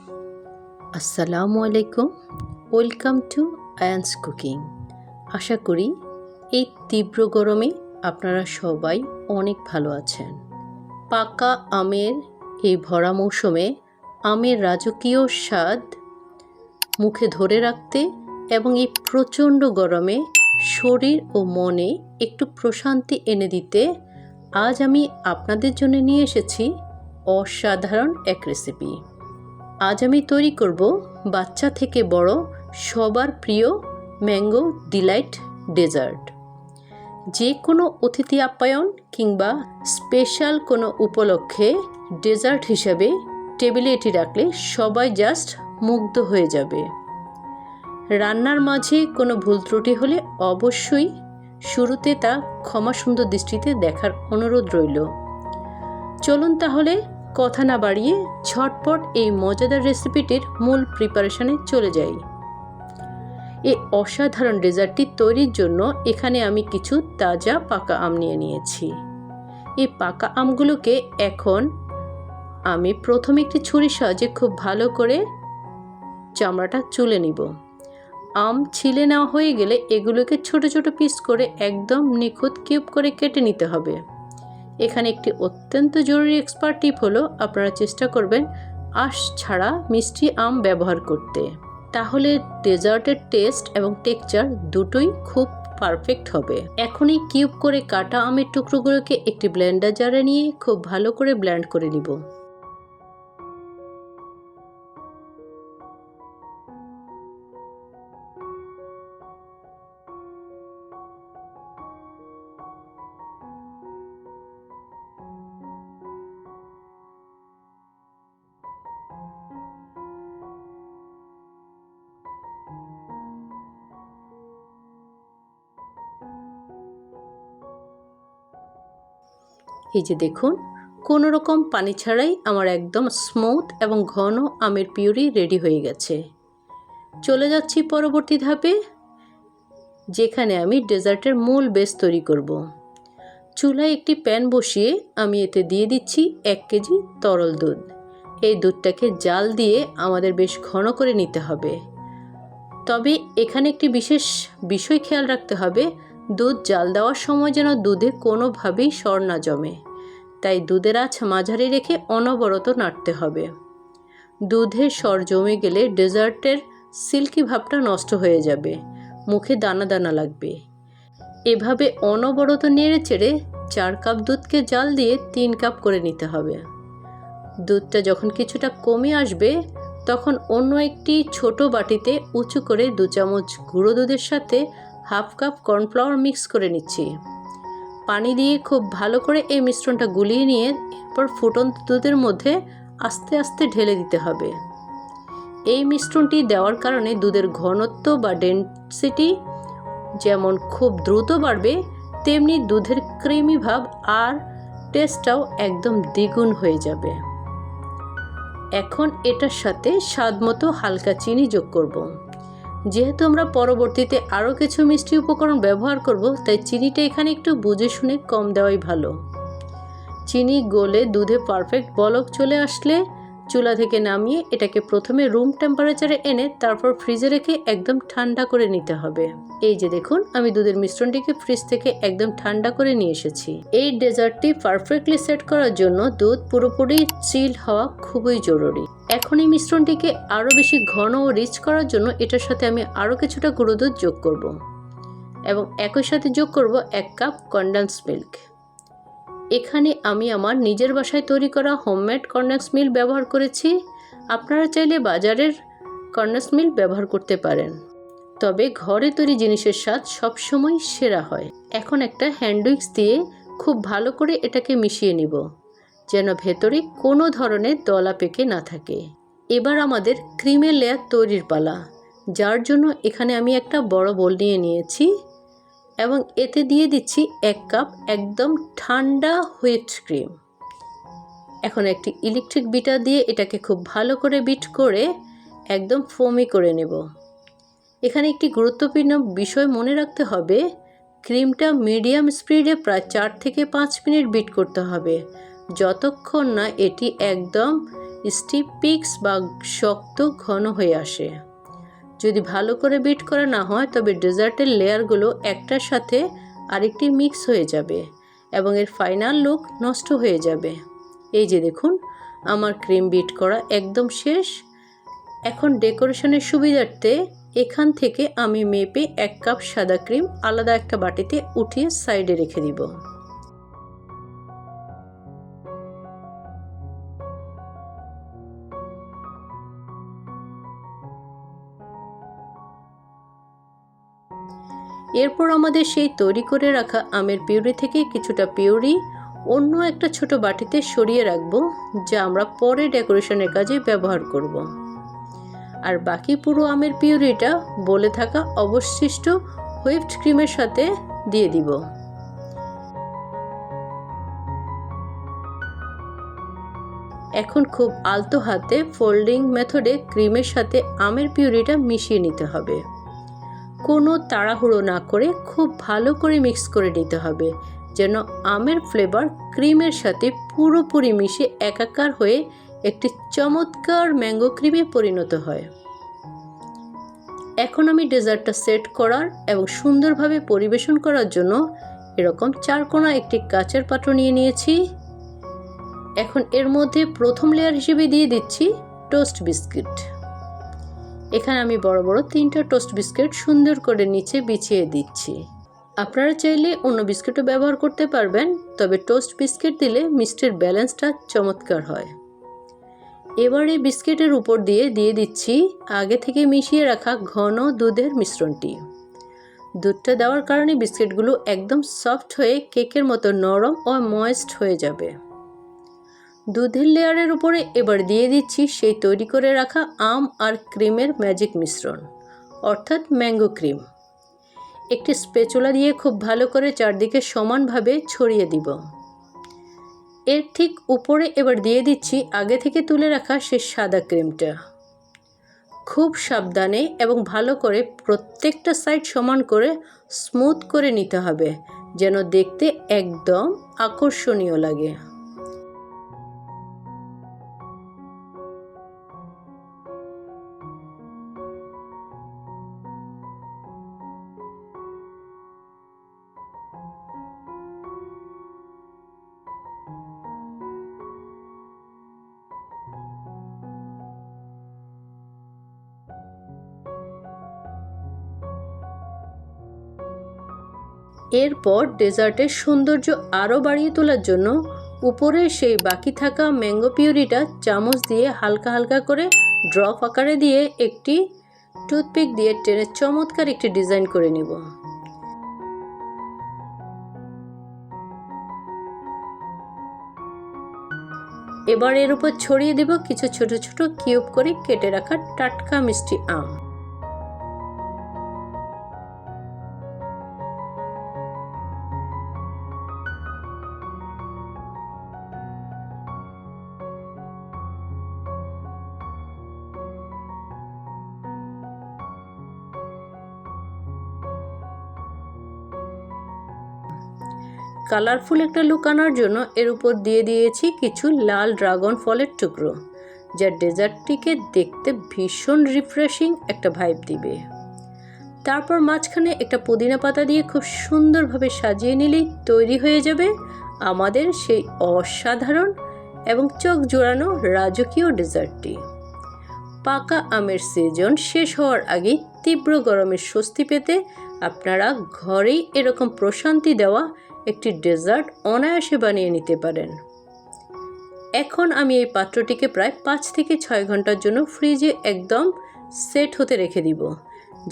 আসসালামু আলাইকুম, welcome to Ayans cooking. আশা করি এই তীব্র গরমে আপনারা সবাই অনেক ভালো আছেন। পাকা আমের এই ভরা মৌসুমে আমের রাজকীয় স্বাদ মুখে ধরে রাখতে এবং এই প্রচণ্ড গরমে শরীর ও মনে একটু প্রশান্তি এনে দিতে আজ আমি আপনাদের জন্য নিয়ে এসেছি অসাধারণ এক রেসিপি। আজ আমি তৈরি করব বাচ্চা থেকে বড় সবার প্রিয় ম্যাঙ্গো ডিলাইট ডেজার্ট। যে কোনো অতিথি আপ্যায়ন কিংবা স্পেশাল কোনো উপলক্ষে ডেজার্ট হিসাবে টেবিলে এটি রাখলে সবাই জাস্ট মুগ্ধ হয়ে যাবে। রান্নার মাঝে কোনো ভুল ত্রুটি হলে অবশ্যই শুরুতে তা ক্ষমা সুন্দর দৃষ্টিতে দেখার অনুরোধ রইল। চলুন তাহলে কথা না বাড়িয়ে ঝটপট এই মজাদার রেসিপিটির মূল প্রিপারেশনে চলে যাই। এই অসাধারণ ডেজার্টটি তৈরির জন্য এখানে আমি কিছু তাজা পাকা আম নিয়ে নিয়েছি। এই পাকা আমগুলোকে এখন আমি প্রথমে একটি ছুরির সাহায্যে খুব ভালো করে চামড়াটা চুলে নিব। আম ছিলে নেওয়া হয়ে গেলে এগুলোকে ছোট ছোট পিস করে একদম নিখুঁত কিউব করে কেটে নিতে হবে। এখানে একটি অত্যন্ত জরুরি এক্সপার্ট টিপ হলো আপনারা চেষ্টা করবেন আঁশ ছাড়া মিষ্টি আম ব্যবহার করতে, তাহলে ডেজার্টের টেস্ট এবং টেক্সচার দুটোই খুব পারফেক্ট হবে। এখন এই কিউব করে কাটা আমের টুকরোগুলোকে একটি ব্লেন্ডার জারে নিয়ে খুব ভালো করে ব্লেন্ড করে নিব। এই যে দেখুন, কোনো রকম পানি ছাড়াই আমার একদম স্মুথ এবং ঘন আমের পিউরি রেডি হয়ে গেছে। চলে যাচ্ছি পরবর্তী ধাপে, যেখানে আমি ডেজার্টের মূল বেস তৈরি করব। চুলায় একটি প্যান বসিয়ে আমি এতে দিয়ে দিচ্ছি 1 কেজি তরল দুধ। এই দুধটাকে জাল দিয়ে আমাদের বেশ ঘন করে নিতে হবে। তবে এখানে একটি বিশেষ বিষয় খেয়াল রাখতে হবে, দুধ জাল দেওয়ার সময় যেন দুধে কোনোভাবেই সর না জমে, তাই দুধের আঁচ মাঝারি রেখে অনবরত নাড়তে হবে। দুধে সর জমে গেলে ডেজার্টের সিল্কি ভাবটা নষ্ট হয়ে যাবে, মুখে দানা দানা লাগবে। এভাবে অনবরত নেড়ে চেড়ে 4 কাপ দুধকে জাল দিয়ে 3 কাপ করে নিতে হবে। দুধটা যখন কিছুটা কমে আসবে তখন অন্য একটি ছোট বাটিতে উঁচু করে 2 চামচ গুঁড়ো দুধের সাথে হাফ কাপ কর্নফ্লাওয়ার মিক্স করে নিচ্ছি। পানি দিয়ে খুব ভালো করে এই মিশ্রণটা গুলিয়ে নিয়ে এরপর ফুটন্ত দুধের মধ্যে আস্তে আস্তে ঢেলে দিতে হবে। এই মিশ্রণটি দেওয়ার কারণে দুধের ঘনত্ব বা ডেনসিটি যেমন খুব দ্রুত বাড়বে, তেমনি দুধের ক্রিমি ভাব আর টেস্টটাও একদম দ্বিগুণ হয়ে যাবে। এখন এটার সাথে স্বাদমতো হালকা চিনি যোগ করব। যেহেতু আমরা পরবর্তীতে আরও কিছু মিষ্টি উপকরণ ব্যবহার করব, তাই চিনিটা এখানে একটু বুঝে শুনে কম দেওয়াই ভালো। চিনি গলে দুধে পারফেক্ট বলক চলে আসলে চুলা থেকে নামিয়ে এটাকে প্রথমে রুম টেম্পারেচারে এনে তারপর ফ্রিজে রেখে একদম ঠান্ডা করে নিতে হবে। এই যে দেখুন, আমি দুধের মিশ্রণটিকে ফ্রিজ থেকে একদম ঠান্ডা করে নিয়ে এসেছি। এই ডেজার্টটি পারফেক্টলি সেট করার জন্য দুধ পুরোপুরি চিল হওয়া খুবই জরুরি। এখন এই মিশ্রণটিকে আরও বেশি ঘন ও রিচ করার জন্য এটার সাথে আমি আরও কিছুটা গুঁড়ো দুধ যোগ করব এবং একই সাথে যোগ করব 1 কাপ কনডেন্স মিল্ক। এখানে আমি আমার নিজের বাসায় তৈরি করা হোমমেড কনডেন্স মিল্ক ব্যবহার করেছি। আপনারা চাইলে বাজারের কনডেন্স মিল্ক ব্যবহার করতে পারেন, তবে ঘরে তৈরি জিনিসের স্বাদ সবসময় সেরা হয়। এখন একটা হ্যান্ড উইক্স দিয়ে খুব ভালো করে এটাকে মিশিয়ে নিব, যেন ভেতরে কোনো ধরনের দলা পেকে না থাকে। এবার আমাদের ক্রিমের লেয়ার তৈরির পালা, যার জন্য এখানে আমি একটা বড় বোল নিয়ে নিয়েছি এবং এতে দিয়ে দিচ্ছি 1 কাপ একদম ঠান্ডা হুইপ ক্রিম। এখন একটি ইলেকট্রিক বিটার দিয়ে এটাকে খুব ভালো করে বিট করে একদম ফোমি করে নেব। এখানে একটি গুরুত্বপূর্ণ বিষয় মনে রাখতে হবে, ক্রিমটা মিডিয়াম স্পিডে প্রায় 4 থেকে 5 মিনিট বিট করতে হবে, যতক্ষণ না এটি একদম স্টিফ পিক্স বা শক্ত ঘন হয়ে আসে। যদি ভালো করে বিট করা না হয় তবে ডেজার্টের লেয়ারগুলো একটার সাথে আরেকটি মিক্স হয়ে যাবে এবং এর ফাইনাল লুক নষ্ট হয়ে যাবে। এই যে দেখুন, আমার ক্রিম বিট করা একদম শেষ। এখন ডেকোরেশনের সুবিধার্থে এখান থেকে আমি মেপে 1 কাপ সাদা ক্রিম আলাদা একটা বাটিতে উঠিয়ে সাইডে রেখে দিব। এরপর আমাদের সেই তৈরি করে রাখা আমের পিউরি থেকে কিছুটা পিউরি অন্য একটা ছোট বাটিতে সরিয়ে রাখবো, যা আমরা পরে ডেকোরেশনের কাজে ব্যবহার করব। আর বাকি পুরো আমের পিউরিটা বলে থাকা অবশিষ্ট হুইপড ক্রিমের সাথে দিয়ে দিব। এখন খুব আলতো হাতে ফোল্ডিং মেথডে ক্রিমের সাথে আমের পিউরিটা মিশিয়ে নিতে হবে। কোনো তাড়াহুড়ো না করে খুব ভালো করে মিক্স করে নিতে হবে, যেন আমের ফ্লেভার ক্রিমের সাথে পুরোপুরি মিশে একাকার হয়ে একটি চমৎকার ম্যাঙ্গো ক্রিমে পরিণত হয়। এখন আমি ডেজার্টটা সেট করার এবং সুন্দরভাবে পরিবেশন করার জন্য এরকম 4 কোণা একটি কাচের পাত্র নিয়ে নিয়েছি। এখন এর মধ্যে প্রথম লেয়ার হিসেবে দিয়ে দিচ্ছি টোস্ট বিস্কিট। এখানে আমি বড় বড় 3টা টোস্ট বিস্কিট সুন্দর করে নিচে বিছিয়ে দিচ্ছি। আপনারা চাইলে অন্য বিস্কিটও ব্যবহার করতে পারবেন, তবে টোস্ট বিস্কিট দিলে মিষ্টির ব্যালেন্সটা চমৎকার হয়। এবার এই বিস্কিটের উপর দিয়ে দিচ্ছি আগে থেকে মিশিয়ে রাখা ঘন দুধের মিশ্রণটি। দুধটা দেওয়ার কারণে বিস্কিটগুলো একদম সফট হয়ে কেকের মতো নরম ও ময়েস্ট হয়ে যাবে। দুধের লেয়ারের উপরে এবার দিয়ে দিচ্ছি সেই তৈরি করে রাখা আম আর ক্রিমের ম্যাজিক মিশ্রণ, অর্থাৎ ম্যাঙ্গো ক্রিম। একটি স্প্যাচুলা দিয়ে খুব ভালো করে চারদিকে সমানভাবে ছড়িয়ে দিব। এর ঠিক উপরে এবার দিয়ে দিচ্ছি আগে থেকে তুলে রাখা সেই সাদা ক্রিমটা। খুব সাবধানে এবং ভালো করে প্রত্যেকটা সাইড সমান করে স্মুথ করে নিতে হবে, যেন দেখতে একদম আকর্ষণীয় লাগে। এরপর ডেজার্টের সৌন্দর্য আরও বাড়িয়ে তোলার জন্য উপরে সেই বাকি থাকা ম্যাঙ্গো পিউরিটা চামচ দিয়ে হালকা হালকা করে ড্রপ আকারে দিয়ে একটি টুথপিক দিয়ে টেনে চমৎকার একটি ডিজাইন করে নিব। এবার এর উপর ছড়িয়ে দেব কিছু ছোট ছোট কিউব করে কেটে রাখা টাটকা মিষ্টি আম। কালারফুল একটা লুক আনার জন্য এর উপর দিয়ে দিয়েছি কিছু লাল ড্রাগন ফলের টুকরো, যা ডেজার্টটিকে দেখতে ভীষণ রিফ্রেশিং একটা ভাইব দিবে। তারপর মাঝখানে একটা পুদিনা পাতা দিয়ে খুব সুন্দরভাবে সাজিয়ে নিলেই তৈরি হয়ে যাবে আমাদের সেই অসাধারণ এবং চোখ জোড়ানো রাজকীয় ডেজার্টটি। পাকা আমের সিজন শেষ হওয়ার আগেই তীব্র গরমের স্বস্তি পেতে আপনারা ঘরেই এরকম প্রশান্তি দেওয়া একটি ডেজার্ট অনায়াসে বানিয়ে নিতে পারেন। এখন আমি এই পাত্রটিকে প্রায় 5 থেকে 6 ঘন্টার জন্য ফ্রিজে একদম সেট হতে রেখে দিব,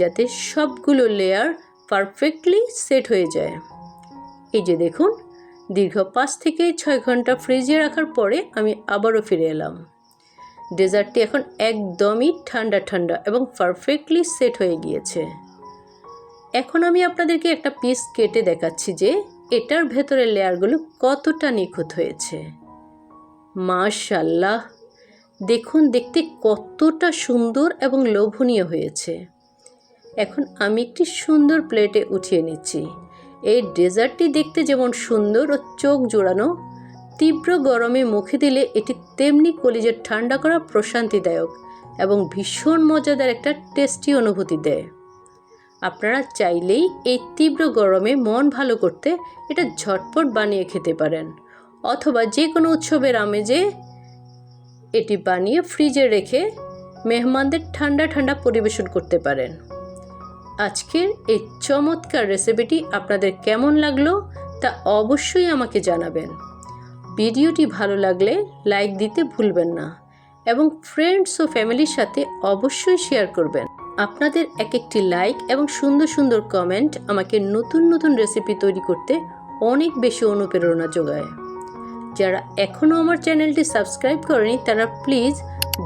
যাতে সবগুলো লেয়ার পারফেক্টলি সেট হয়ে যায়। এই যে দেখুন, দীর্ঘ 5 থেকে 6 ঘন্টা ফ্রিজে রাখার পরে আমি আবারও ফিরে এলাম। ডেজার্টটি এখন একদমই ঠান্ডা ঠান্ডা এবং পারফেক্টলি সেট হয়ে গিয়েছে। এখন আমি আপনাদেরকে একটা পিস কেটে দেখাচ্ছি যে এটার ভেতরের লেয়ারগুলো কতটা নিখুঁত হয়েছে। মাশাআল্লাহ, দেখুন দেখতে কতটা সুন্দর এবং লোভনীয় হয়েছে। এখন আমি একটি সুন্দর প্লেটে উঠিয়ে নিচ্ছি। এই ডেজার্টটি দেখতে যেমন সুন্দর ও চোখ জোড়ানো, তীব্র গরমে মুখে দিলে এটি তেমনি কলিজার ঠান্ডা করা প্রশান্তিদায়ক এবং ভীষণ মজাদার একটা টেস্টি অনুভূতি দেয়। আপনারা চাইলেই এই তীব্র গরমে মন ভালো করতে এটা ঝটপট বানিয়ে খেতে পারেন, অথবা যে কোনো উৎসবের আমেজে এটি বানিয়ে ফ্রিজে রেখে মেহমানদের ঠান্ডা ঠান্ডা পরিবেশন করতে পারেন। আজকের এই চমৎকার রেসিপিটি আপনাদের কেমন লাগলো তা অবশ্যই আমাকে জানাবেন। ভিডিওটি ভালো লাগলে লাইক দিতে ভুলবেন না এবং ফ্রেন্ডস ও ফ্যামিলির সাথে অবশ্যই শেয়ার করবেন। আপনাদের এক একটি লাইক এবং সুন্দর সুন্দর কমেন্ট আমাকে নতুন নতুন রেসিপি তৈরি করতে অনেক বেশি অনুপ্রেরণা যোগায়। যারা এখনও আমার চ্যানেলটি সাবস্ক্রাইব করেনি তারা প্লিজ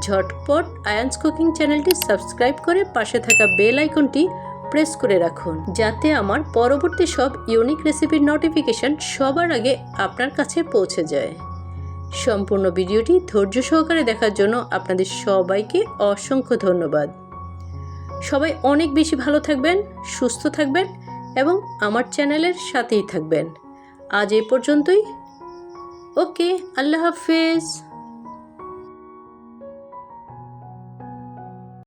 ঝটপট আয়ান্স কুকিং চ্যানেলটি সাবস্ক্রাইব করে পাশে থাকা বেল আইকনটি প্রেস করে রাখুন, যাতে আমার পরবর্তী সব ইউনিক রেসিপির নোটিফিকেশন সবার আগে আপনার কাছে পৌঁছে যায়। সম্পূর্ণ ভিডিওটি ধৈর্য সহকারে দেখার জন্য আপনাদের সবাইকে অসংখ্য ধন্যবাদ। সবাই অনেক বেশি ভালো থাকবেন, সুস্থ থাকবেন এবং আমার চ্যানেলের সাথেই থাকবেন। আজ এই পর্যন্তই। ওকে, আল্লাহ হাফেজ।